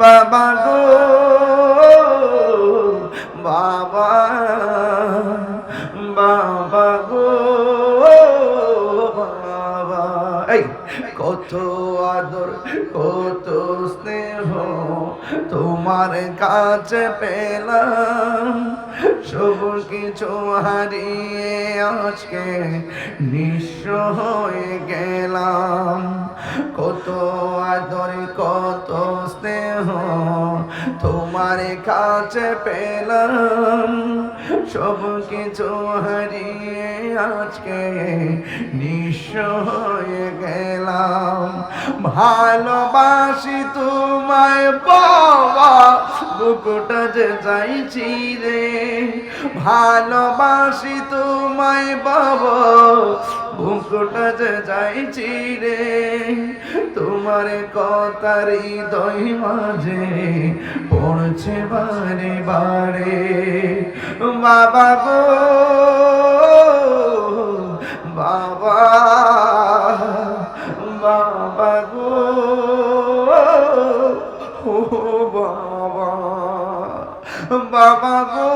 বাবা গো বাবা, বাবা গো বাবা। এই কত আদর কত স্নেহ তোমার কাছে পেলাম, সব কিছু হারিয়ে আজকে নিঃস্ব হয়ে গেলাম। কত আদর কত স্নেহ তোমার কাছে পেলাম, সব কিছু হারিয়ে আজকে নিঃস্ব হয়ে গেলাম। ভালোবাসি তোমায় বাবা, বুকটা যে চাইছি রে। ভালোবাসি তোমায় বাবা, বুকটা যে চাইছি রে। তোমার কথা হৃদয় মাঝে পড়ছে বারে বারে। বাবা গো বাবা, বাবা গো ও বাবা, বাবা গো